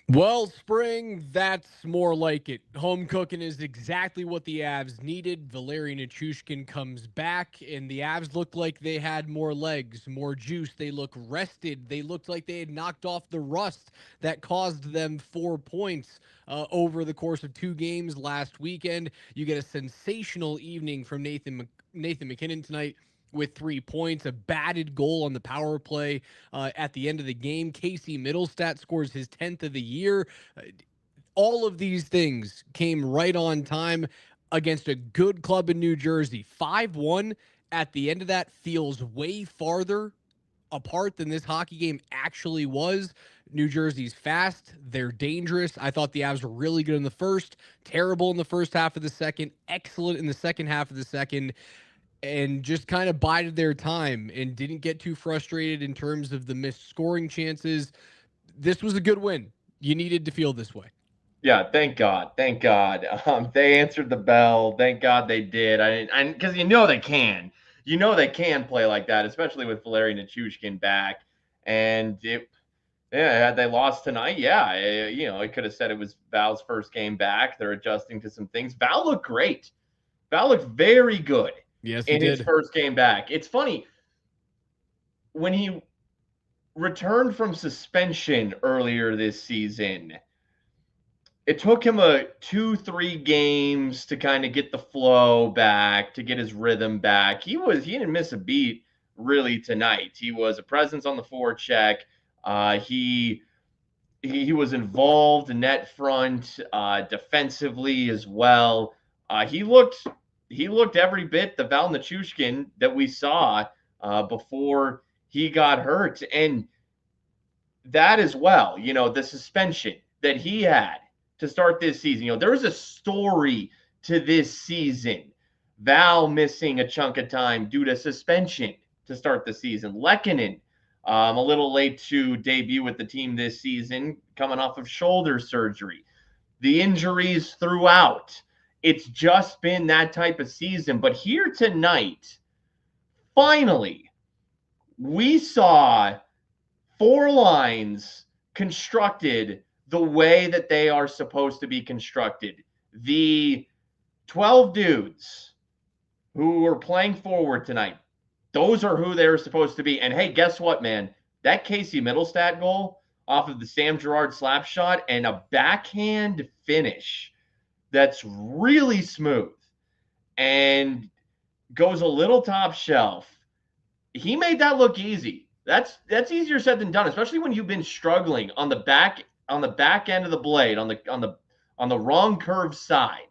Well, Spring, that's more like it. Home cooking is exactly what the Avs needed. Valeri Nichushkin comes back, and the Avs look like they had more legs, more juice. They look rested. They looked like they had knocked off the rust that caused them 4 points over the course of 2 games last weekend. You get a sensational evening from Nathan McKinnon tonight with 3 points, a batted goal on the power play at the end of the game. Casey Middlestat scores his 10th of the year. Uh, all of these things came right on time against a good club in New Jersey. 5-1 at the end of that feels way farther apart than this hockey game actually was. New Jersey's fast. They're dangerous. I thought the Avs were really good in the first, terrible in the first half of the second, excellent in the second half of the second, and just kind of bided their time and didn't get too frustrated in terms of the missed scoring chances. This was a good win. You needed to feel this way. Yeah, thank God, thank God. They answered the bell. Thank God they did. Because they can play like that, especially with Valeri Nichushkin back. And had they lost tonight, it could have said it was Val's first game back. They're adjusting to some things. Val looked great. Val looked very good Yes, he in his did. first game back. It's funny when he returned from suspension earlier this season. It took him 2-3 games to kind of get the flow back, to get his rhythm back. He didn't miss a beat really tonight. He was a presence on the forecheck. He was involved net front, defensively as well. He looked every bit the Val Nichushkin that we saw before he got hurt, and that as well. The suspension that he had to start this season. There was a story to this season. Val missing a chunk of time due to suspension to start the season. Lehkonen, a little late to debut with the team this season, coming off of shoulder surgery. The injuries throughout. It's just been that type of season. But here tonight, finally, we saw four lines constructed the way that they are supposed to be constructed. The 12 dudes who are playing forward tonight, those are who they're supposed to be. And hey, guess what, man? That Casey Middlestat goal off of the Sam Girard slap shot and a backhand finish that's really smooth and goes a little top shelf. He made that look easy. That's easier said than done, especially when you've been struggling on the back end of the blade on the wrong curve side.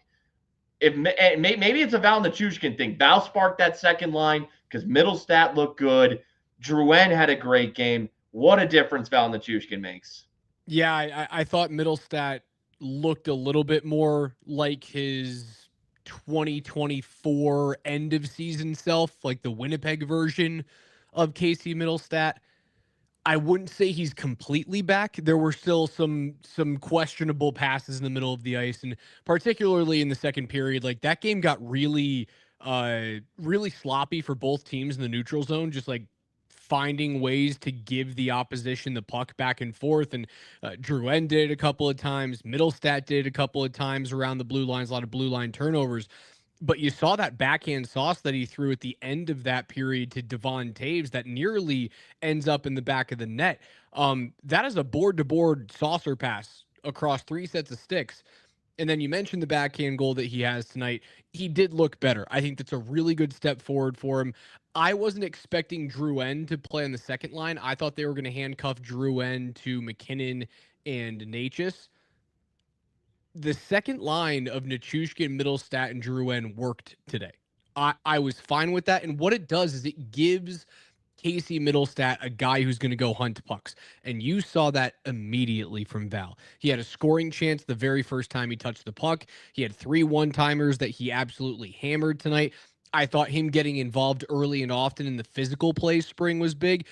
Maybe it's a Val Nichushkin thing. Val sparked that second line because Middlestat looked good. Drouin had a great game. What a difference Val Nichushkin makes. Yeah, I thought Middlestat looked a little bit more like his 2024 end of season self, like the Winnipeg version of Casey Middlestat. I wouldn't say he's completely back. There were still some questionable passes in the middle of the ice, and particularly in the second period, like that game got really sloppy for both teams in the neutral zone, just like finding ways to give the opposition the puck back and forth. And Drouin did it a couple of times. Middlestat did it a couple of times around the blue lines, a lot of blue line turnovers. But you saw that backhand sauce that he threw at the end of that period to Devon Taves that nearly ends up in the back of the net. That is a board-to-board saucer pass across 3 sets of sticks. And then you mentioned the backhand goal that he has tonight. He did look better. I think that's a really good step forward for him. I wasn't expecting Drouin to play on the second line. I thought they were going to handcuff Drouin to McKinnon and Natchez. The second line of Nichushkin, Middlestat, and Drouin worked today. I was fine with that. And what it does is it gives Casey Middlestat a guy who's going to go hunt pucks. And you saw that immediately from Val. He had a scoring chance the very first time he touched the puck. He had 3 one-timers that he absolutely hammered tonight. I thought him getting involved early and often in the physical play spring was big.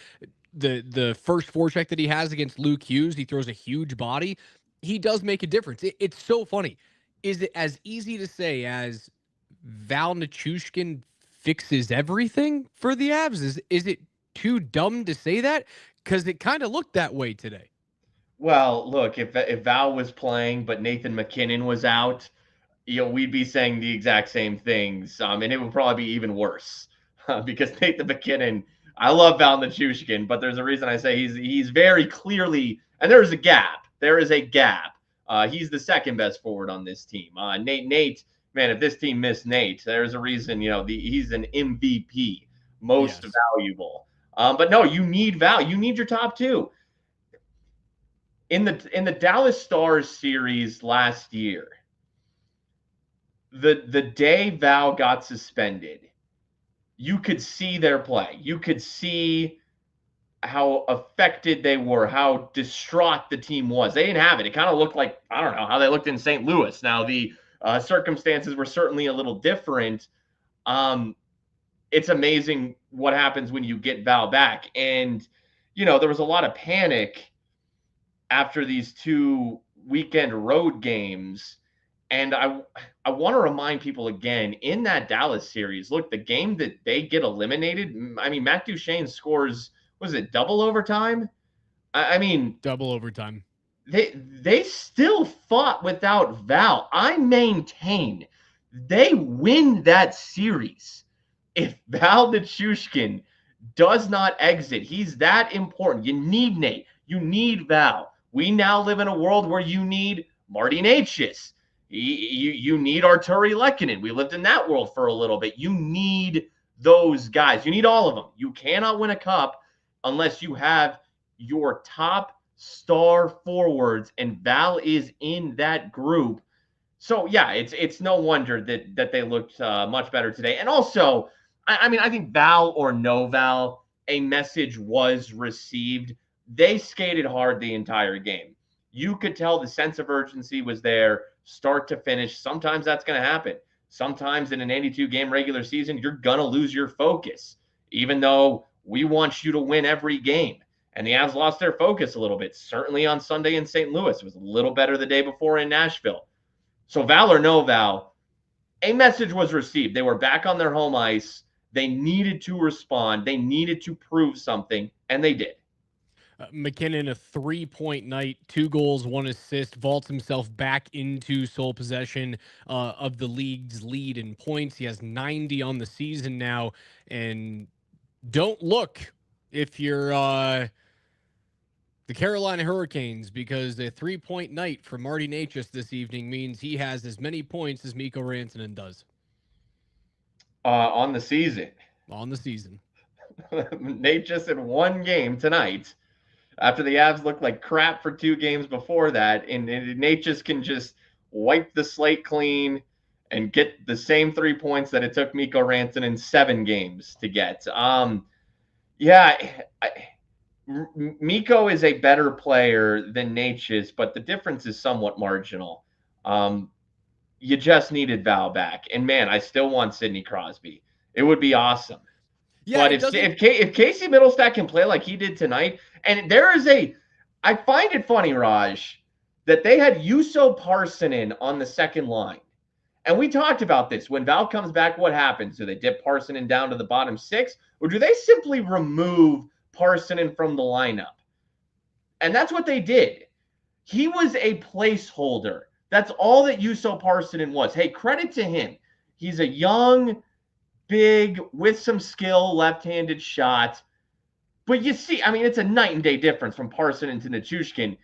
The first forecheck that he has against Luke Hughes, he throws a huge body. He does make a difference. It's so funny. Is it as easy to say as Val Nichushkin fixes everything for the Avs? Is it too dumb to say that? Because it kind of looked that way today. Well, look, if Val was playing but Nathan McKinnon was out, we'd be saying the exact same things, and it would probably be even worse because Nathan McKinnon. I love Val Nichushkin, but there's a reason I say he's very clearly, and there's a gap. There is a gap. He's the second best forward on this team. Nate, man, if this team missed Nate, there's a reason. He's an MVP, most Yes. valuable. But no, you need Val. You need your top two in the Dallas Stars series last year. The day Val got suspended, you could see their play. You could see how affected they were, how distraught the team was. They didn't have it. It kind of looked like, I don't know, how they looked in St. Louis. Now, the circumstances were certainly a little different. Um, it's amazing what happens when you get Val back. And, there was a lot of panic after these two weekend road games. And I want to remind people again in that Dallas series, look, the game that they get eliminated, I mean, Matt Duchene scores, was it double overtime? I mean, Double overtime. they still fought without Val. I maintain they win that series if Val Nichushkin does not exit. He's that important. You need Nate. You need Val. We now live in a world where you need Marty Necas. You need Arturi Lekkinen. We lived in that world for a little bit. You need those guys. You need all of them. You cannot win a cup unless you have your top star forwards, and Val is in that group. So yeah, it's no wonder that they looked much better today. And also, I mean, I think Val or no Val, a message was received. They skated hard the entire game. You could tell the sense of urgency was there, start to finish. Sometimes that's going to happen. Sometimes in an 82 game regular season, you're going to lose your focus, even though we want you to win every game. And the Avs lost their focus a little bit, certainly on Sunday in St. Louis. It was a little better the day before in Nashville. So, Val or no Val, a message was received. They were back on their home ice. They needed to respond. They needed to prove something, and they did. McKinnon, a 3-point night, 2 goals, 1 assist, vaults himself back into sole possession of the league's lead in points. He has 90 on the season now. And don't look if you're the Carolina Hurricanes, because a 3-point night for Marty Necas this evening means he has as many points as Mikko Rantanen does On the season. on the season. Nate just in one game tonight after the Avs looked like crap for 2 games before that. And Nate just can just wipe the slate clean and get the same 3 points that it took Mikko Rantanen 7 games to get. Yeah, Mikko is a better player than Necas, but the difference is somewhat marginal. You just needed Val back. And man, I still want Sidney Crosby. It would be awesome. Yeah, But it if doesn't. if Casey Middlestat can play like he did tonight, and there is I find it funny, Raj, that they had Juuso Parssinen on the second line. And we talked about this. When Val comes back, what happens? Do they dip Parssinen down to the bottom six, or do they simply remove Parssinen from the lineup? And that's what they did. He was a placeholder. That's all that Juuso Parssinen was. Hey, credit to him. He's a young, big, with some skill, left-handed shot. But you see, I mean, it's a night and day difference from Parssinen to Nichushkin.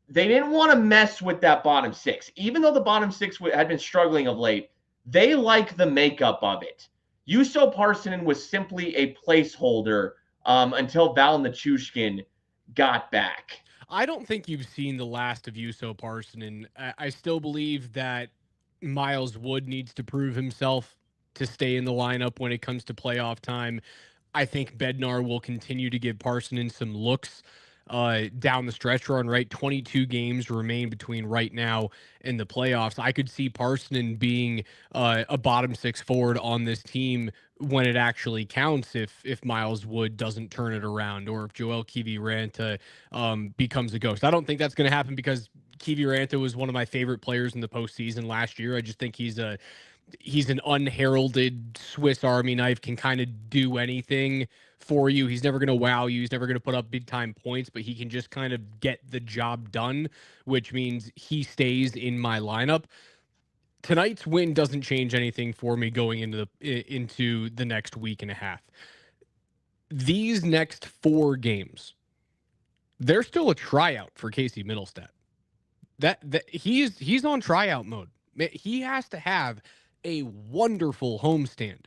They didn't want to mess with that bottom six. Even though the bottom six had been struggling of late, they like the makeup of it. Juuso Parssinen was simply a placeholder until Val Nichushkin got back. I don't think you've seen the last of Juuso Parssinen. I still believe that Miles Wood needs to prove himself to stay in the lineup when it comes to playoff time. I think Bednar will continue to give Parssinen some looks down the stretch run, right? 22 games remain between right now and the playoffs. I could see Parssinen being a bottom six forward on this team when it actually counts, if Miles Wood doesn't turn it around, or if Joel Kiviranta becomes a ghost. I don't think that's going to happen, because Kiviranta was one of my favorite players in the postseason last year. I just think he's a He's an unheralded Swiss Army knife, can kind of do anything for you. He's never going to wow you. He's never going to put up big time points, but he can just kind of get the job done, which means he stays in my lineup. Tonight's win doesn't change anything for me going into the next week and a half. These next 4 games, they're still a tryout for Casey Middlestat. That he's on tryout mode. He has to have a wonderful homestand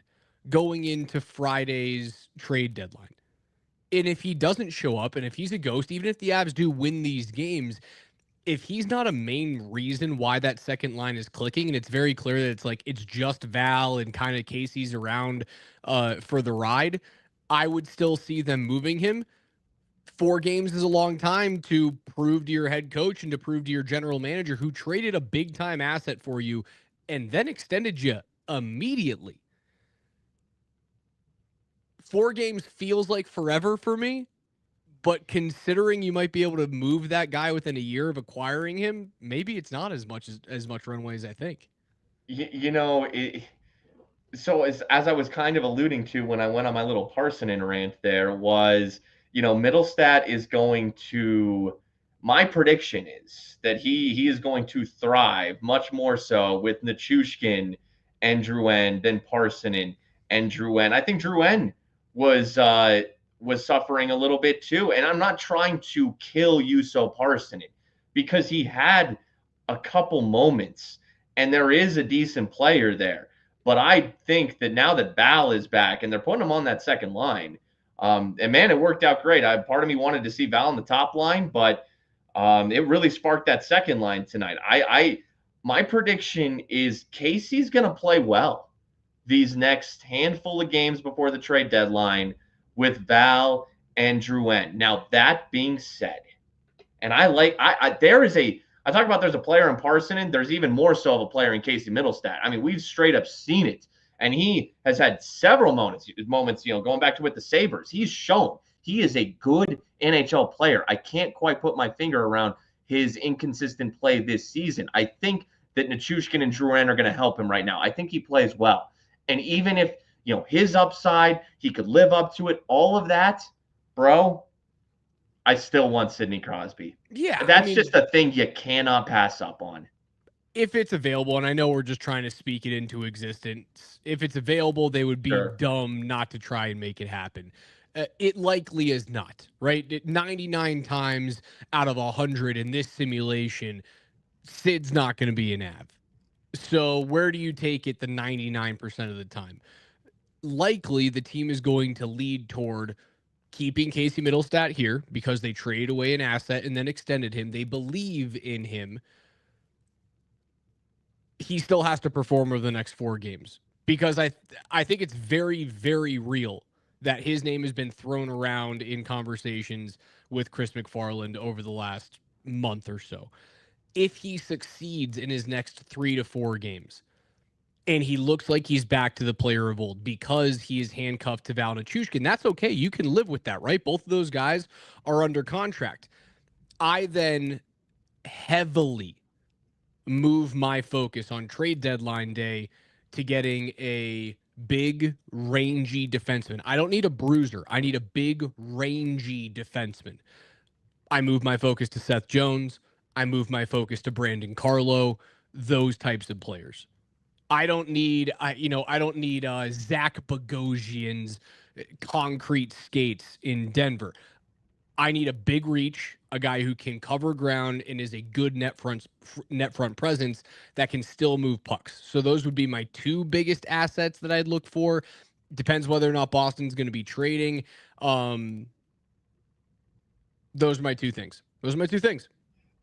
going into Friday's trade deadline. And if he doesn't show up, and if he's a ghost, even if the Avs do win these games, if he's not a main reason why that second line is clicking, and it's very clear that it's just Val and kind of Casey's around for the ride, I would still see them moving him. 4 games is a long time to prove to your head coach and to prove to your general manager, who traded a big time asset for you and then extended you immediately. 4 games feels like forever for me, but considering you might be able to move that guy within a year of acquiring him, maybe it's not as much runway as I think. You know, so as I was kind of alluding to when I went on my little Parsonen rant, there was, Middlestat is going to. My prediction is that he is going to thrive much more so with Nichushkin and Drouin than Parsonen and Drouin. I think Drouin was suffering a little bit too, and I'm not trying to kill Juuso Parsonen because he had a couple moments, and there is a decent player there. But I think that now that Val is back and they're putting him on that second line, and man, it worked out great. Part of me wanted to see Val on the top line, but it really sparked that second line tonight. My prediction is Casey's going to play well these next handful of games before the trade deadline with Val and Drouin. Now, that being said, and I talk about there's a player in Parsonen. There's even more so of a player in Casey Middlestat. I mean, we've straight up seen it. And he has had several moments, going back to with the Sabres. He's shown he is a good NHL player. I can't quite put my finger around his inconsistent play this season. I think that Nichushkin and Drouin are going to help him right now. I think he plays well. And even if, his upside, he could live up to it, all of that, bro, I still want Sidney Crosby. Yeah, That's just a thing you cannot pass up on. If it's available, and I know we're just trying to speak it into existence, if it's available, they would be dumb not to try and make it happen. It likely is not, right? 99 times out of 100 in this simulation, Sid's not going to be an Av. So where do you take it the 99% of the time? Likely the team is going to lead toward keeping Casey Middlestat here because they traded away an asset and then extended him. They believe in him. He still has to perform over the next 4 games because I think it's very, very real that his name has been thrown around in conversations with Chris McFarland over the last month or so. If he succeeds in his next 3 to 4 games and he looks like he's back to the player of old because he is handcuffed to Val Nichushkin, that's okay. You can live with that, right? Both of those guys are under contract. I then heavily move my focus on trade deadline day to getting a big, rangy defenseman. I don't need a bruiser. I need a big, rangy defenseman. I move my focus to Seth Jones. I move my focus to Brandon Carlo, those types of players. I don't need Zach Bogosian's concrete skates in Denver. I need a big reach, a guy who can cover ground and is a good net front presence that can still move pucks. So those would be my 2 biggest assets that I'd look for. Depends whether or not Boston's going to be trading. Those are my 2 things.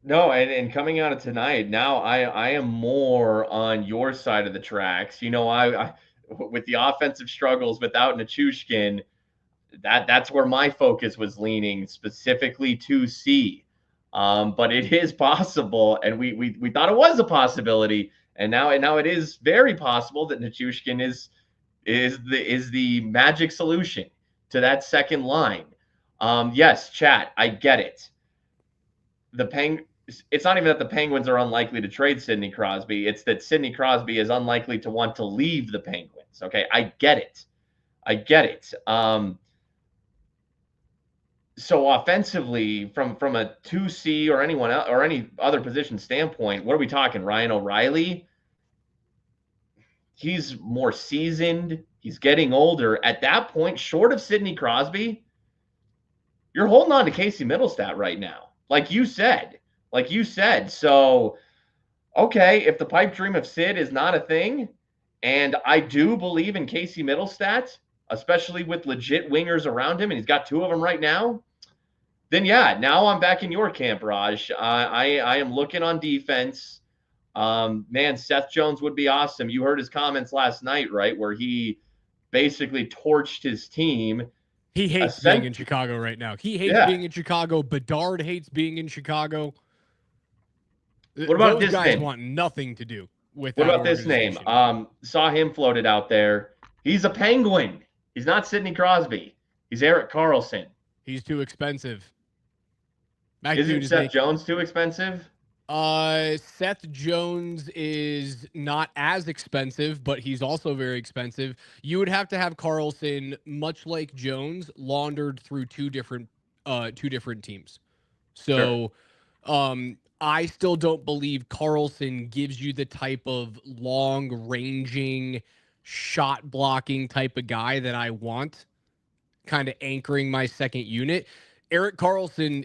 No, and coming out of tonight, now I am more on your side of the tracks. I with the offensive struggles without Nichushkin, that's where my focus was leaning specifically to see. But it is possible, and we thought it was a possibility, and now it is very possible that Nichushkin is the magic solution to that second line. Yes, chat, I get it. it's not even that the Penguins are unlikely to trade Sidney Crosby. It's that Sidney Crosby is unlikely to want to leave the Penguins. Okay, I get it. I get it. So offensively, from a 2C or anyone else, or any other position standpoint, what are we talking? Ryan O'Reilly? He's more seasoned. He's getting older. At that point, short of Sidney Crosby, you're holding on to Casey Middlestat right now. Like you said. Like you said. So, okay, if the pipe dream of Sid is not a thing, and I do believe in Casey Middlestat, especially with legit wingers around him, and he's got two of them right now, then yeah, now I'm back in your camp, Raj. I am looking on defense. Man, Seth Jones would be awesome. You heard his comments last night, right, where he basically torched his team. He hates being in Chicago right now. He hates Yeah. being in Chicago. Bedard hates being in Chicago. What about Those this guys name? want nothing to do with What that about this name? organization. Saw him floated out there. He's a Penguin. He's not Sidney Crosby. He's Erik Karlsson. He's too expensive. That dude Isn't is Seth making. Jones too expensive? Seth Jones is not as expensive, but he's also very expensive. You would have to have Carlson, much like Jones, laundered through two different teams. Sure. So, I still don't believe Carlson gives you the type of long ranging shot blocking type of guy that I want, kind of anchoring my second unit. Erik Karlsson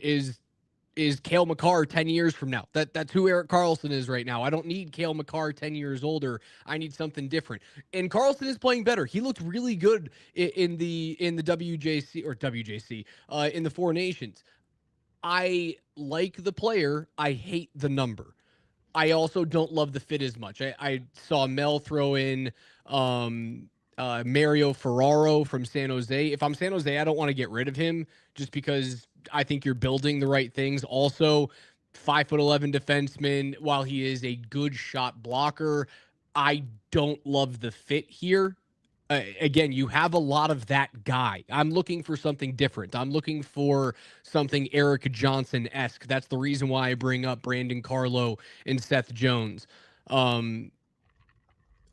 is Cale Makar 10 years from now. That's who Erik Karlsson is right now. I don't need Cale Makar 10 years older. I need something different. And Karlsson is playing better. He looked really good in the WJC in the Four Nations. I like the player. I hate the number. I also don't love the fit as much. I saw Mel throw in Mario Ferraro from San Jose. If I'm San Jose, I don't want to get rid of him just because I think you're building the right things. Also, 5'11" defenseman, while he is a good shot blocker, I don't love the fit here. Again, you have a lot of that guy. I'm looking for something different. I'm looking for something Eric Johnson-esque. That's the reason why I bring up Brandon Carlo and Seth Jones. Um,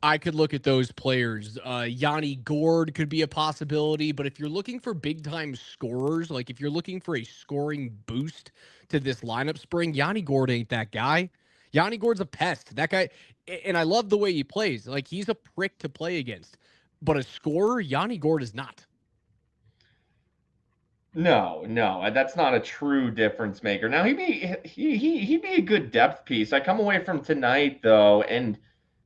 I could look at those players. Yanni Gord could be a possibility, but if you're looking for big time scorers, like if you're looking for a scoring boost to this lineup spring, Yanni Gord ain't that guy. Yanni Gord's a pest. That guy, and I love the way he plays. Like he's a prick to play against, but a scorer, Yanni Gord is not. No, that's not a true difference maker. Now he'd be a good depth piece. I come away from tonight though, and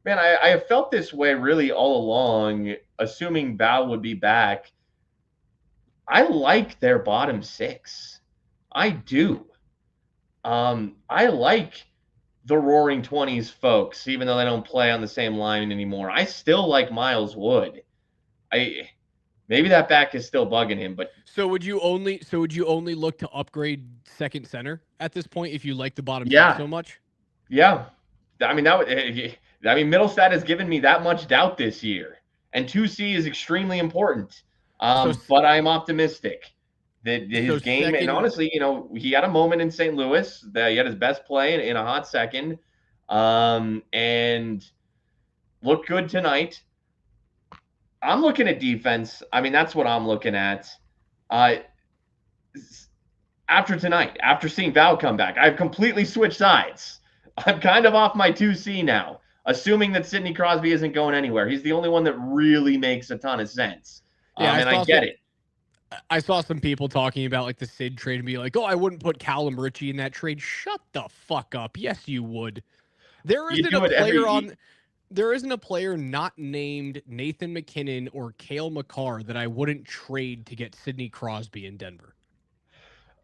man, I have felt this way really all along, assuming Val would be back. I like their bottom six. I do. I like the Roaring Twenties folks, even though they don't play on the same line anymore. I still like Miles Wood. I maybe that back is still bugging him, but So would you only look to upgrade second center at this point if you like the bottom six yeah, so much? yeah. I mean Middlestat has given me that much doubt this year, and 2C is extremely important. So But I'm optimistic that so his game, and second honestly, he had a moment in St. Louis that he had his best play in a hot second, and looked good tonight. I'm looking at defense. I mean, that's what I'm looking at. Uh, After tonight, after seeing Val come back, I've completely switched sides. I'm kind of off my 2C now, assuming that Sidney Crosby isn't going anywhere. He's the only one that really makes a ton of sense. yeah, And I get it. I saw some people talking about like the Sid trade and be like, "Oh, I wouldn't put Callum Ritchie in that trade." Shut the fuck up. Yes, you would. There You isn't a do it player every. on there isn't a player not named Nathan McKinnon or Cale Makar that I wouldn't trade to get Sidney Crosby in Denver.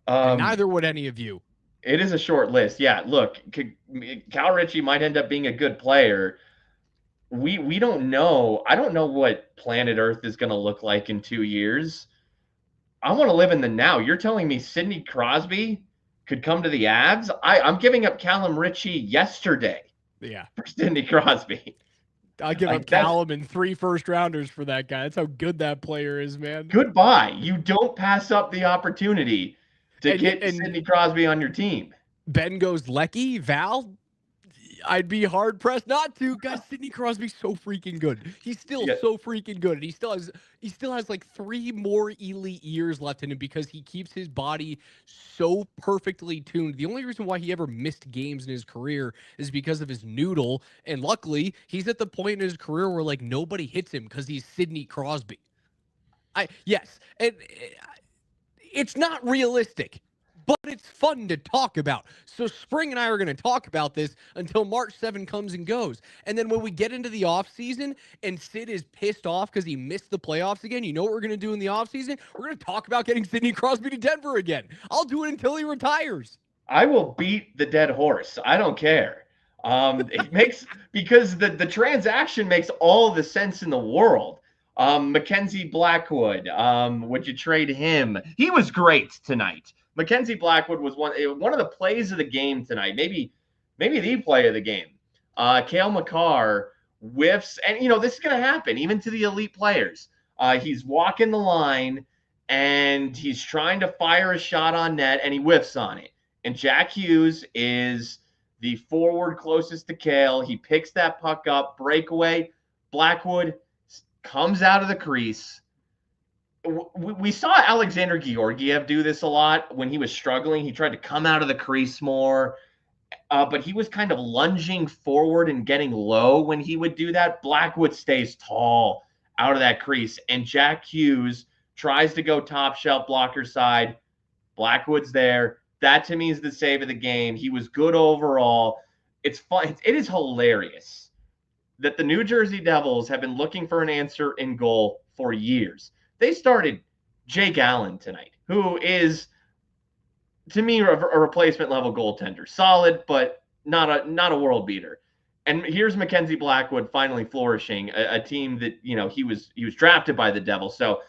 And Um, neither would any of you. it is a short list. Yeah, look, Cal Ritchie might end up being a good player. We don't know. I don't know what planet Earth is going to look like in 2 years. I want to live in the now. You're telling me Sidney Crosby could come to the Avs? I'm giving up Callum Ritchie yesterday Yeah. for Sidney Crosby. I'll give up Like that's Callum and 3 first rounders for that guy. That's how good that player is, man. goodbye. You don't pass up the opportunity to And get and Sidney Crosby on your team. Ben goes Lecky, Val. I'd be hard pressed not to. Guys, Sidney Crosby's so freaking good. He's still Yeah, so freaking good. And he still has like 3 more elite years left in him because he keeps his body so perfectly tuned. The only reason why he ever missed games in his career is because of his noodle. And luckily, he's at the point in his career where like nobody hits him because he's Sidney Crosby. Yes. And it's not realistic, but it's fun to talk about. So Spring and I are going to talk about this until March 7 comes and goes. And then when we get into the offseason and Sid is pissed off because he missed the playoffs again, you know what we're going to do in the offseason? We're going to talk about getting Sidney Crosby to Denver again. I'll do it until he retires. I will beat the dead horse. I don't care. It makes because the transaction makes all the sense in the world. Mackenzie Blackwood, would you trade him? He was great tonight. Mackenzie Blackwood was one of the plays of the game tonight. Maybe the play of the game. Kale McCarr whiffs, and this is going to happen even to the elite players. He's walking the line and he's trying to fire a shot on net, and he whiffs on it. And Jack Hughes is the forward closest to Kale. He picks that puck up, breakaway. Blackwood comes out of the crease. We saw Alexander Georgiev do this a lot when he was struggling. He tried to come out of the crease more, but he was kind of lunging forward and getting low when he would do that. Blackwood stays tall out of that crease, and Jack Hughes tries to go top shelf blocker side. Blackwood's there. That to me is the save of the game. He was good overall. It's fun. It is hilarious that the New Jersey Devils have been looking for an answer in goal for years. They started Jake Allen tonight, who is, to me, a replacement level goaltender. Solid, but not a world beater. And here's Mackenzie Blackwood finally flourishing, a team that he was drafted by the Devils. So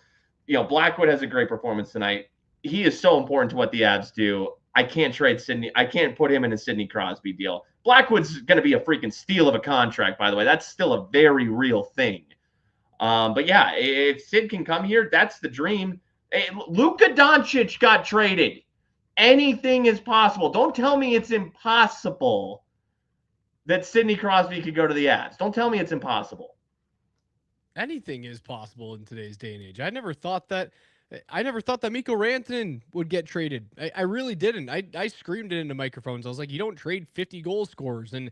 Blackwood has a great performance tonight. He is so important to what the Avs do. I can't trade Sidney. I can't put him in a Sidney Crosby deal. Blackwood's going to be a freaking steal of a contract, by the way. That's still a very real thing. But yeah, if Sid can come here, that's the dream. Hey, Luka Doncic got traded. Anything is possible. Don't tell me it's impossible that Sidney Crosby could go to the Avs. Don't tell me it's impossible. Anything is possible in today's day and age. I never thought that Mikko Rantanen would get traded. I really didn't. I screamed it into microphones. I was like, you don't trade 50 goal scorers. And,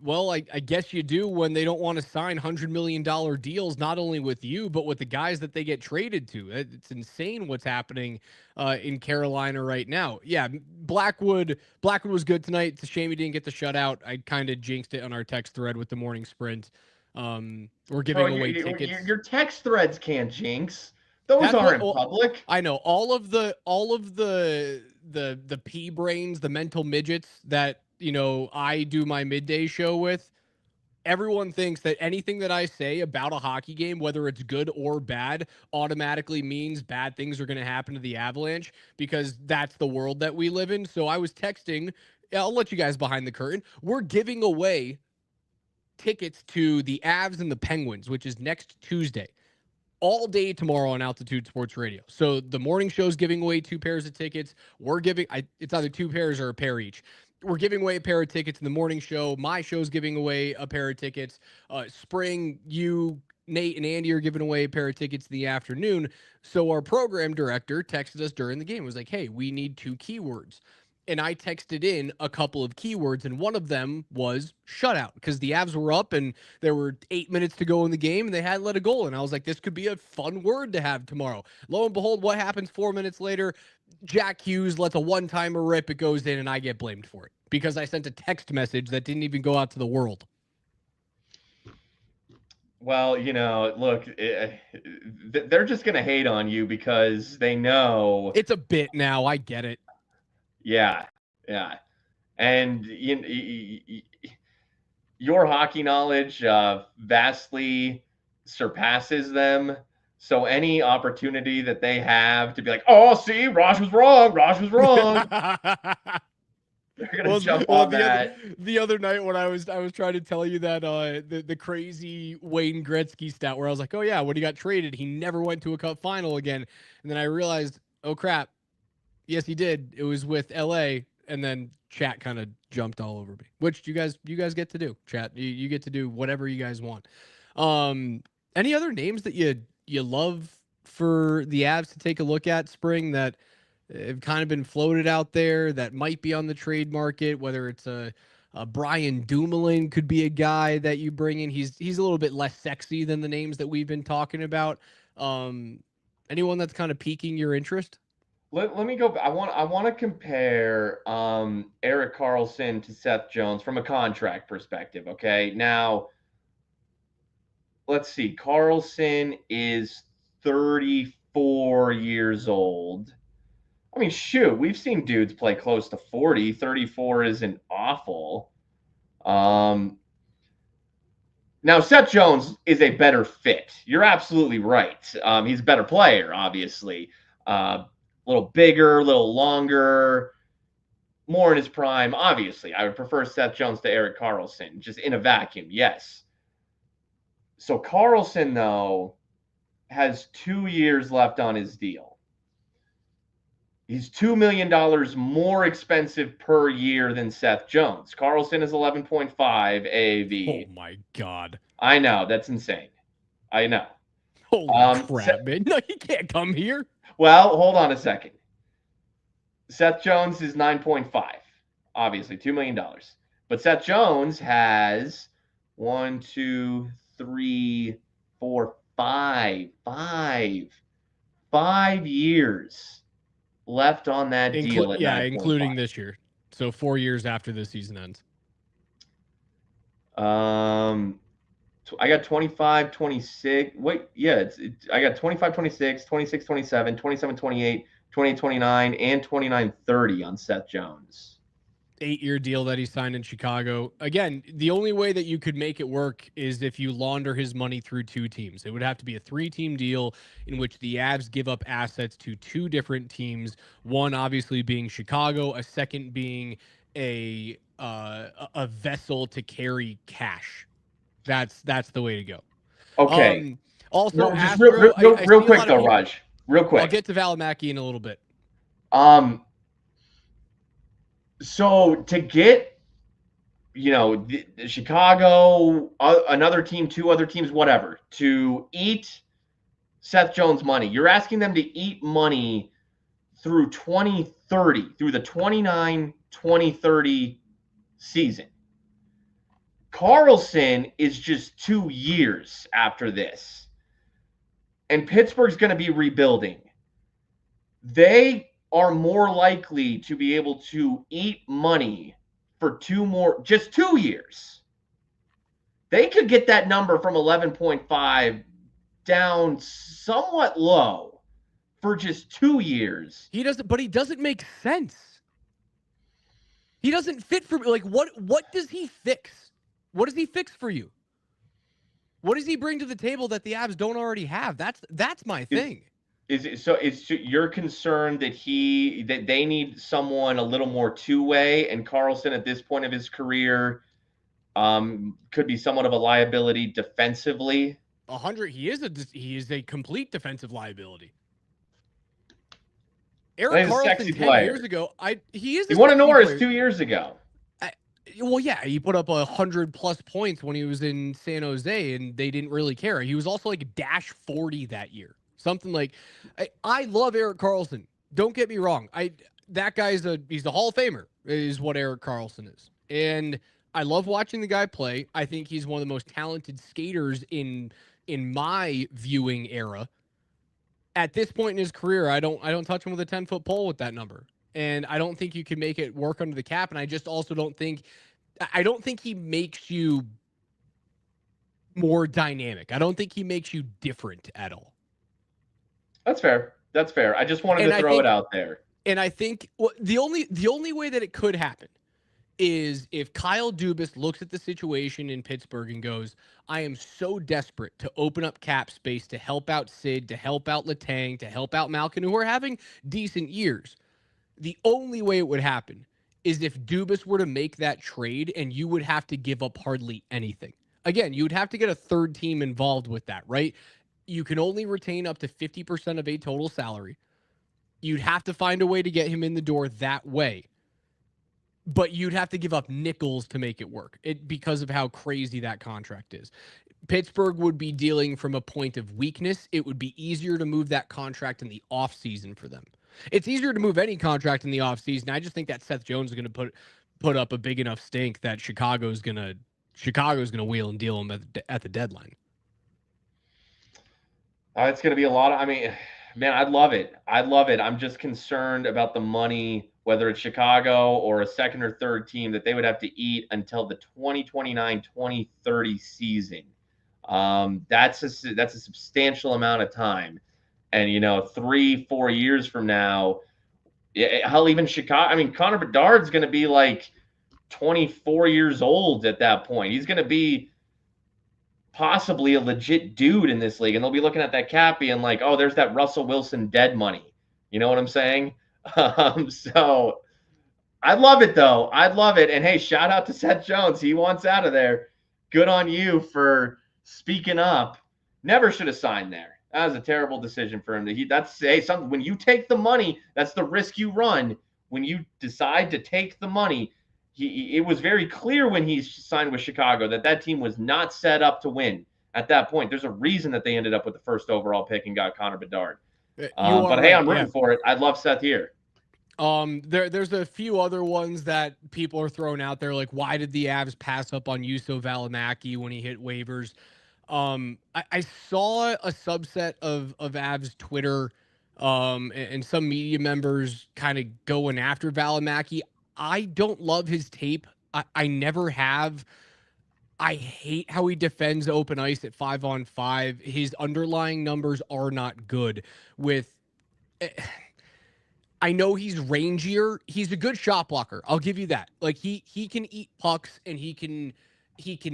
well, I guess you do when they don't want to sign $100 million deals, not only with you, but with the guys that they get traded to. It's insane what's happening in Carolina right now. Yeah, Blackwood was good tonight. It's a shame he didn't get the shutout. I kind of jinxed it on our text thread with the morning sprint. We're giving away tickets. Your text threads can't jinx. Those That's aren't what public. I know. All of the pea brains, the mental midgets that I do my midday show with. Everyone thinks that anything that I say about a hockey game, whether it's good or bad, automatically means bad things are going to happen to the Avalanche because that's the world that we live in. So I was texting. I'll let you guys behind the curtain. We're giving away tickets to the Avs and the Penguins, which is next Tuesday. All day tomorrow on Altitude Sports Radio. So the morning show's giving away 2 pairs of tickets. We're giving, it's either 2 pairs or a pair each. We're giving away a pair of tickets in the morning show. My show's giving away a pair of tickets. Spring, you, Nate, and Andy are giving away a pair of tickets in the afternoon. So our program director texted us during the game. It was like, hey, we need 2 keywords. And I texted in a couple of keywords, and one of them was shutout because the Avs were up and there were 8 minutes to go in the game and they had let a goal. And I was like, this could be a fun word to have tomorrow. Lo and behold, what happens 4 minutes later? Jack Hughes lets a one-timer rip. It goes in and I get blamed for it because I sent a text message that didn't even go out to the world. Well, look, they're just going to hate on you because they know. It's a bit now. I get it. Yeah. And your hockey knowledge vastly surpasses them. So any opportunity that they have to be like, oh, see, Raj was wrong. They're gonna jump on that. The other night when I was trying to tell you that the crazy Wayne Gretzky stat where I was like, oh yeah, when he got traded, he never went to a cup final again. And then I realized, oh crap, yes he did. It was with LA, and then chat kind of jumped all over me, which you guys get to do. Chat, you get to do whatever you guys want. Um, any other names that you love for the Avs to take a look at spring that have kind of been floated out there that might be on the trade market? Whether it's a Brian Dumoulin could be a guy that you bring in. He's a little bit less sexy than the names that we've been talking about. Um, anyone that's kind of piquing your interest? Let me go. I want to compare Eric Carlson to Seth Jones from a contract perspective. Okay, now let's see. Carlson is 34 years old. I mean, shoot, we've seen dudes play close to 40. 34 isn't awful. Um, Now, Seth Jones is a better fit. You're absolutely right. He's a better player, obviously. A little bigger, a little longer, more in his prime. Obviously, I would prefer Seth Jones to Eric Carlson, just in a vacuum, yes. So Carlson, though, has 2 years left on his deal. He's $2 million more expensive per year than Seth Jones. Carlson is 11.5 Oh AAV. my God. I know, that's insane. I know. Holy crap, man. No, he can't come here. Well, hold on a second. Seth Jones is 9.5, obviously, $2 million. But Seth Jones has 5 years left on that deal at Yeah, 9.5. including this year. So 4 years after the season ends. I got 25, 26. Wait, yeah, I got 25, 26, 26, 27, 27, 28, 28, 29, and 29, 30 on Seth Jones. 8-year deal that he signed in Chicago. Again, the only way that you could make it work is if you launder his money through two teams. It would have to be a 3-team deal in which the Avs give up assets to two different teams. One obviously being Chicago, a second being a vessel to carry cash. That's the way to go. Okay. Also, No, just Astro, I real see a quick lot of though, people. Raj. Real I'll quick. get to Valimaki in a little bit. So to get, the Chicago, another team, two other teams, whatever, to eat Seth Jones money, you're asking them to eat money through 2030, through the 2030 season. Carlson is just 2 years after this. And Pittsburgh's going to be rebuilding. They are more likely to be able to eat money for just 2 years. They could get that number from 11.5 down somewhat low for just 2 years. He doesn't make sense. He doesn't fit for like what does he fix? What does he fix for you? What does he bring to the table that the Avs don't already have? That's my thing. You're concerned that they need someone a little more two-way, and Carlson at this point of his career could be somewhat of a liability defensively. 100. He is a complete defensive liability. Eric Carlson 10 years ago, he won a Norris 2 years ago. Well, yeah, he put up 100+ points when he was in San Jose, and they didn't really care. He was also like -40 that year, something like. I love Eric Carlson. Don't get me wrong. That guy's he's the Hall of Famer, is what Eric Carlson is, and I love watching the guy play. I think he's one of the most talented skaters in my viewing era. At this point in his career, I don't touch him with a 10-foot pole with that number. And I don't think you can make it work under the cap. And I just also don't think he makes you more dynamic. I don't think he makes you different at all. That's fair. I just wanted to throw it out there. And I think the only way that it could happen is if Kyle Dubas looks at the situation in Pittsburgh and goes, I am so desperate to open up cap space to help out Sid, to help out Letang, to help out Malkin, who are having decent years. The only way it would happen is if Dubas were to make that trade, and you would have to give up hardly anything. Again, you would have to get a third team involved with that, right? You can only retain up to 50% of a total salary. You'd have to find a way to get him in the door that way. but you'd have to give up nickels to make it work. It because of how crazy that contract is. Pittsburgh would be dealing from a point of weakness. It would be easier to move that contract in the offseason for them. It's easier to move any contract in the offseason. I just think that Seth Jones is going to put up a big enough stink that Chicago's going to wheel and deal him at the deadline. It's going to be a lot of, I mean, man, I'd love it. I'd love it. I'm just concerned about the money, whether it's Chicago or a second or third team that they would have to eat until the 2029-2030 season. That's a substantial amount of time. And, 3-4 years from now, hell, even Chicago, I mean, Connor Bedard's going to be like 24 years old at that point. He's going to be possibly a legit dude in this league, and they'll be looking at that cap being like, "Oh, there's that Russell Wilson dead money." You know what I'm saying? So I'd love it though. I'd love it. And hey, shout out to Seth Jones. He wants out of there. Good on you for speaking up. Never should have signed there. That was a terrible decision for him. That's something. When you take the money, that's the risk you run. When you decide to take the money, it was very clear when he signed with Chicago that team was not set up to win at that point. There's a reason that they ended up with the first overall pick and got Connor Bedard. You are But hey, right. I'm Yeah. rooting for it. I'd love Seth here. There's a few other ones that people are throwing out there, like why did the Avs pass up on Juuso Valimaki when he hit waivers? I saw a subset of Avs Twitter, and some media members kind of going after Valimaki. I don't love his tape. I never have. I hate how he defends open ice at 5-on-5. His underlying numbers are not good. With I know he's rangier. He's a good shot blocker. I'll give you that. Like he can eat pucks and he can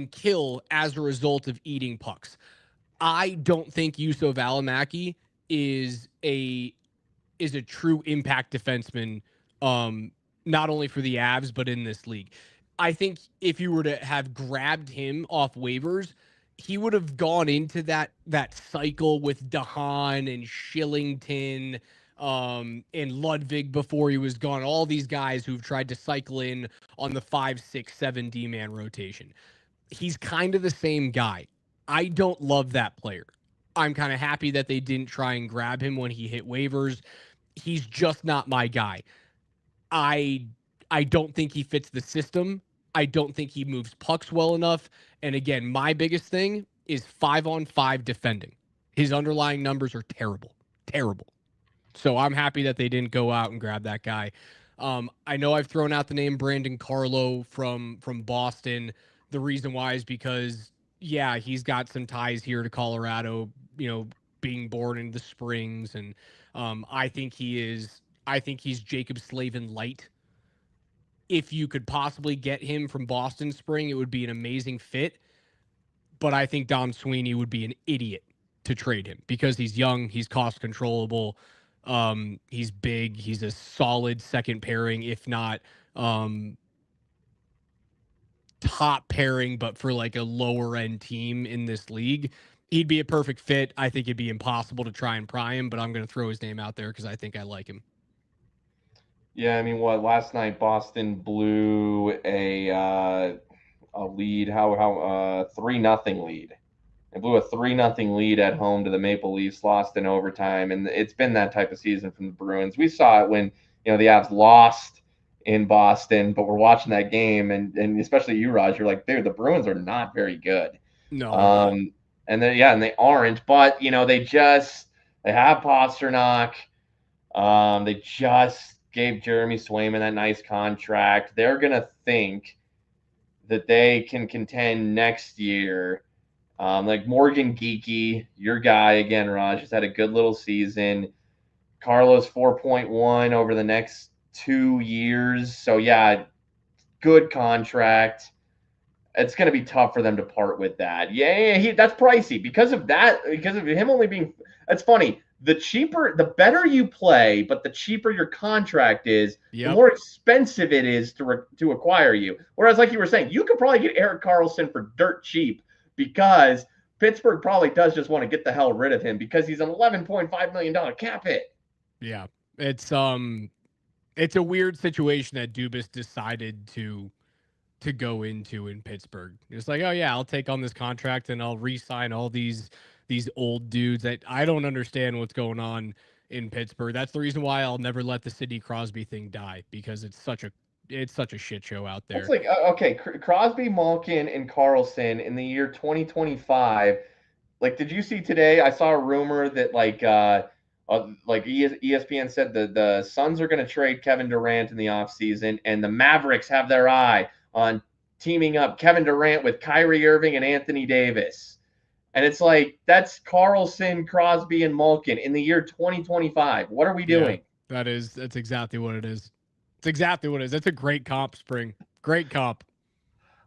kill as a result of eating pucks. I don't think Juuso Valimaki is a is a true impact defenseman, not only for the Avs but in this league. I think if you were to have grabbed him off waivers, he would have gone into that cycle with Dahan and Shillington, and Ludwig before he was gone. All these guys who've tried to cycle in on the 5, 6, 7 D man rotation. He's kind of the same guy. I don't love that player. I'm kind of happy that they didn't try and grab him when he hit waivers. He's just not my guy. I I don't think he fits the system. I don't think he moves pucks well enough. And again, my biggest thing is 5-on-5 defending. His underlying numbers are terrible. Terrible. So I'm happy that they didn't go out and grab that guy. I know I've thrown out the name Brandon Carlo from Boston. The reason why is because yeah, he's got some ties here to Colorado. Being born in the Springs, and I think he is. I think he's Jacob Slavin light. If you could possibly get him from Boston Spring, it would be an amazing fit. But I think Dom Sweeney would be an idiot to trade him because he's young, he's cost controllable, he's big, he's a solid second pairing, if not top pairing, but for like a lower end team in this league. He'd be a perfect fit. I think it'd be impossible to try and pry him, but I'm going to throw his name out there because I think I like him. Yeah, I mean, what last night Boston blew a lead, how 3-0 lead. They blew a 3-0 lead at home to the Maple Leafs, lost in overtime, and it's been that type of season from the Bruins. We saw it when the Avs lost in Boston, but we're watching that game, and especially you, Raj, you're like, dude, the Bruins are not very good. No, they're not. And they aren't, but they have Pasternak. They just gave Jeremy Swayman that nice contract. They're gonna think that they can contend next year. Like Morgan Geeky, your guy again, Raj, has had a good little season. Carlos 4.1 over the next 2 years. So yeah, good contract. It's going to be tough for them to part with that. Yeah, that's pricey because of that. Because of him only being. That's funny. The better you play, but the cheaper your contract is, the Yep. more expensive it is to acquire you. Whereas, like you were saying, you could probably get Erik Karlsson for dirt cheap because Pittsburgh probably does just want to get the hell rid of him because he's an $11.5 million cap hit. Yeah. It's It's a weird situation that Dubas decided to go into in Pittsburgh. It's like, oh yeah, I'll take on this contract and I'll re-sign all these old dudes that I don't understand what's going on in Pittsburgh. That's the reason why I'll never let the Sidney Crosby thing die because it's such a shit show out It's there. like okay, Crosby, Malkin, and Carlson in the year 2025. Like, did you see today? I saw a rumor that ESPN said the Suns are going to trade Kevin Durant in the offseason, and the Mavericks have their eye on teaming up Kevin Durant with Kyrie Irving and Anthony Davis. And it's like, that's Carlson, Crosby, and Malkin in the year 2025. What are we Yeah, doing? that's exactly what it is. It's exactly what it is. That's a great comp, Spring. Great comp.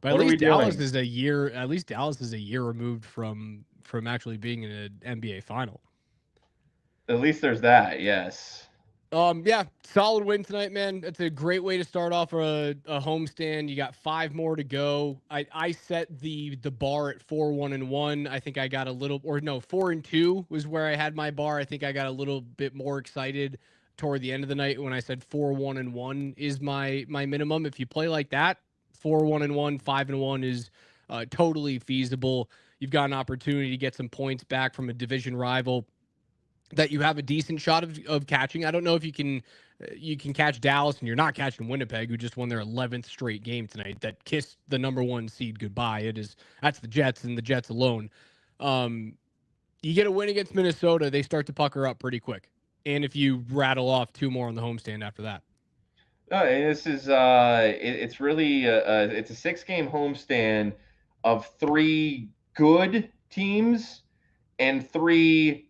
But What are we doing? At least Dallas is a year removed from actually being in an NBA final. At least there's that, yes. Yeah, solid win tonight, man. It's a great way to start off a homestand. You got 5 more to go. I set the bar at 4-1-1. I think I got a little, or no, 4-2 was where I had my bar. I think I got a little bit more excited toward the end of the night when I said 4-1-1 is my minimum. If you play like that, 4-1-1, 5-1 is totally feasible. You've got an opportunity to get some points back from a division rival that you have a decent shot of catching. I don't know if you can catch Dallas and you're not catching Winnipeg, who just won their 11th straight game tonight. That kissed the number one seed goodbye. That's the Jets and the Jets alone. Um, you get a win against Minnesota, they start to pucker up pretty quick. And if you rattle off 2 more on the homestand after that, No, this is it's really it's a 6 game homestand of 3 good teams and 3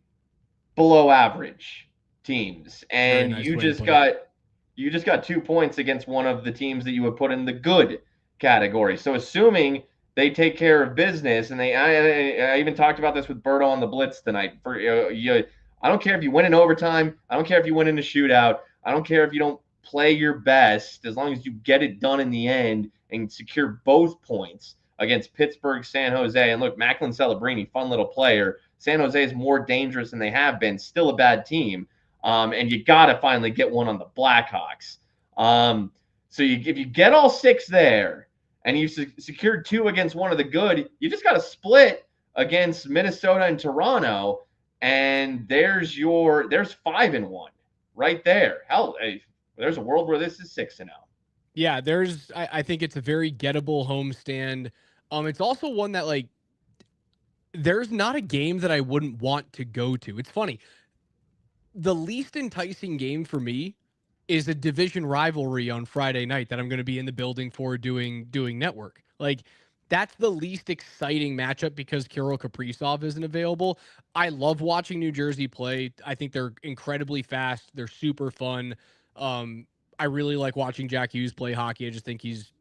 below average teams, very and nice way to put it. you just got 2 points against one of the teams that you would put in the good category. So assuming they take care of business, and I even talked about this with Berto on the Blitz tonight. I don't care if you win in overtime. I don't care if you win in a shootout. I don't care if you don't play your best, as long as you get it done in the end and secure both points against Pittsburgh, San Jose. And look, Macklin Celebrini, fun little player. San Jose is more dangerous than they have been. Still a bad team. And you got to finally get one on the Blackhawks. If you get all 6 there and you secured 2 against one of the good, you just got to split against Minnesota and Toronto. And there's 5-1 right there. Hell, there's a world where this is 6-0. Yeah, I think it's a very gettable homestand. It's also one that like there's not a game that I wouldn't want to go to. It's funny. The least enticing game for me is a division rivalry on Friday night that I'm going to be in the building for doing network. Like that's the least exciting matchup because Kirill Kaprizov isn't available. I love watching New Jersey play. I think they're incredibly fast. They're super fun. I really like watching Jack Hughes play hockey. I just think he's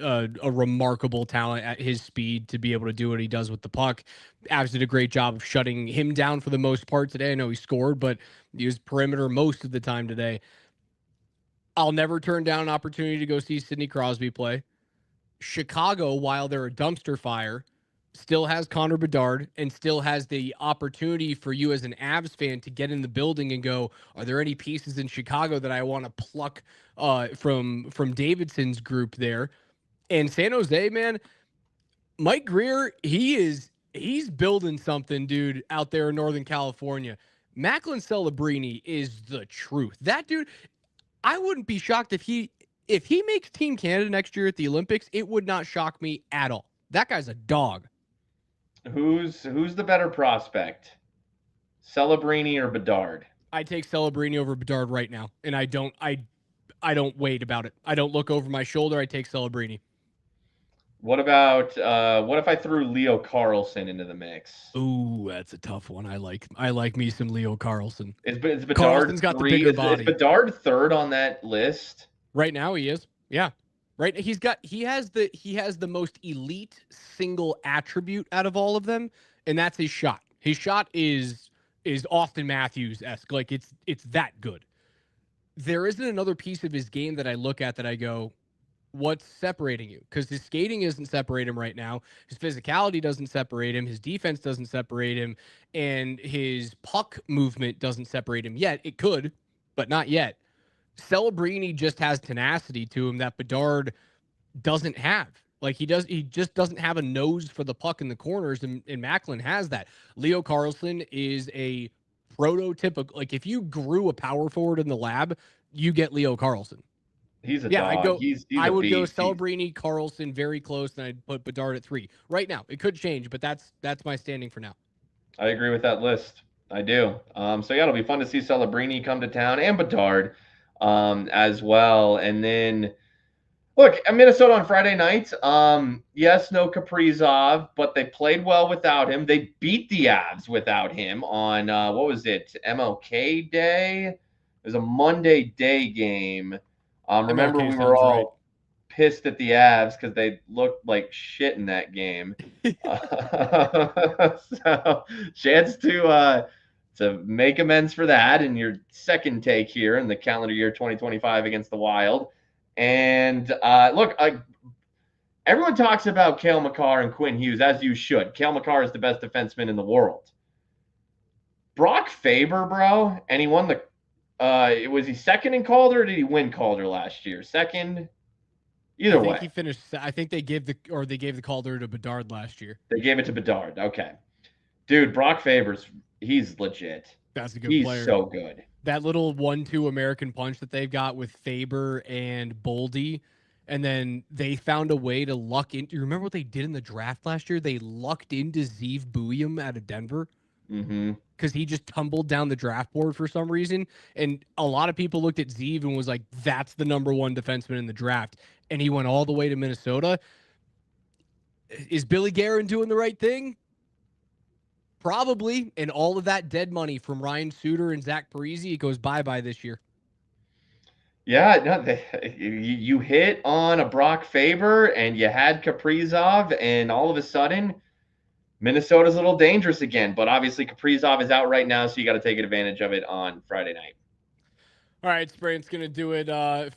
a remarkable talent at his speed to be able to do what he does with the puck. Avs did a great job of shutting him down for the most part today. I know he scored, but he was perimeter most of the time today. I'll never turn down an opportunity to go see Sidney Crosby play. Chicago, while they're a dumpster fire, still has Connor Bedard and still has the opportunity for you as an Avs fan to get in the building and go, are there any pieces in Chicago that I want to pluck from Davidson's group there? And San Jose, man, Mike Greer, he's building something, dude, out there in Northern California. Macklin Celebrini is the truth. That dude, I wouldn't be shocked if he makes Team Canada next year at the Olympics. It would not shock me at all. That guy's a dog. Who's the better prospect, Celebrini or Bedard? I take Celebrini over Bedard right now, and I don't wait about it. I don't look over my shoulder. I take Celebrini. What if I threw Leo Carlson into the mix? Ooh, that's a tough one. I like me some Leo Carlson. Is Bedard Carlson's got the three? bigger Is body. Bedard third on that list? Right now he is. Yeah. Right. He has the most elite single attribute out of all of them, and that's his shot. His shot is Austin Matthews-esque. Like it's that good. There isn't another piece of his game that I look at that I go, what's separating you? Because his skating isn't separate him right now. His physicality doesn't separate him. His defense doesn't separate him. And his puck movement doesn't separate him yet. It could, but not yet. Celebrini just has tenacity to him that Bedard doesn't have. Like he just doesn't have a nose for the puck in the corners, and Macklin has that. Leo Carlson is a prototypical. Like if you grew a power forward in the lab, you get Leo Carlson. He's a Yeah, dog. He's I a would go beast. Celebrini, Carlson very close, and I'd put Bedard at 3. Right now, it could change, but that's my standing for now. I agree with that list. I do. So yeah, it'll be fun to see Celebrini come to town and Bedard as well. And then look, Minnesota on Friday night. Yes, no Kaprizov, but they played well without him. They beat the Avs without him on what was it? MLK Day. It was a Monday day game. Remember, MLK we were sounds right. all pissed at the Avs because they looked like shit in that game. So chance to make amends for that in your second take here in the calendar year 2025 against the Wild. And look, everyone talks about Cale Makar and Quinn Hughes, as you should. Cale Makar is the best defenseman in the world. Brock Faber, bro, and he won the. Was he second in Calder, or did he win Calder last year? Second. I Either think way, he finished. I think they gave the Calder to Bedard last year. they gave it to Bedard. Okay, dude, Brock Faber's he's legit. That's a good He's player. so good. That little 1-2 American punch that they've got with Faber and Boldy. And then they found a way to luck into. You remember what they did in the draft last year? They lucked into Zeev Buium out of Denver Mm-hmm. because he just tumbled down the draft board for some reason. And a lot of people looked at Zeev and was like, that's the number one defenseman in the draft. And he went all the way to Minnesota. Is Billy Guerin doing the right thing? Probably. And all of that dead money from Ryan Suter and Zach Parise, it goes bye-bye this year. Yeah, no, you hit on a Brock Faber and you had Kaprizov, and all of a sudden, Minnesota's a little dangerous again. But obviously, Kaprizov is out right now, so you got to take advantage of it on Friday night. All right, Sprint's going to do it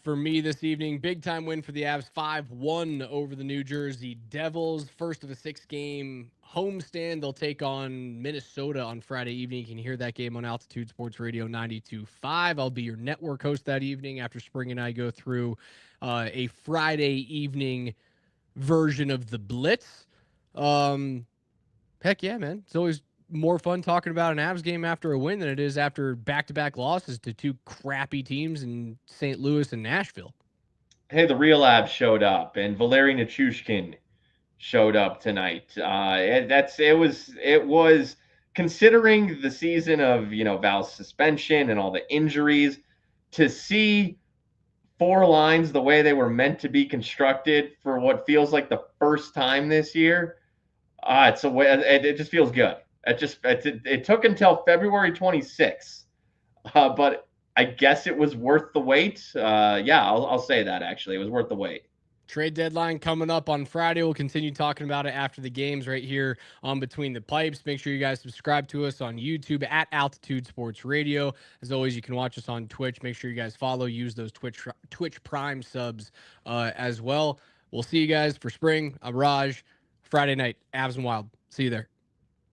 for me this evening. Big time win for the Avs, 5-1 over the New Jersey Devils. First of a 6-game homestand. They'll take on Minnesota on Friday evening. You can hear that game on Altitude Sports Radio 92.5. I'll be your network host that evening after Spring and I go through a Friday evening version of the Blitz. Heck yeah, man. It's always more fun talking about an Avs game after a win than it is after back-to-back losses to two crappy teams in St. Louis and Nashville. Hey, the real Avs showed up, and Valeri Nichushkin showed up tonight. It was considering the season of Val's suspension and all the injuries, to see four lines the way they were meant to be constructed for what feels like the first time this year. It's a way. It just feels good. It took until February 26th, but I guess it was worth the wait. Yeah, I'll say that actually, it was worth the wait. Trade deadline coming up on Friday. We'll continue talking about it after the games right here on Between the Pipes. Make sure you guys subscribe to us on YouTube at Altitude Sports Radio. As always, you can watch us on Twitch. Make sure you guys follow, use those Twitch Prime subs as well. We'll see you guys for spring. I'm Raj. Friday night, Avs and Wild. See you there.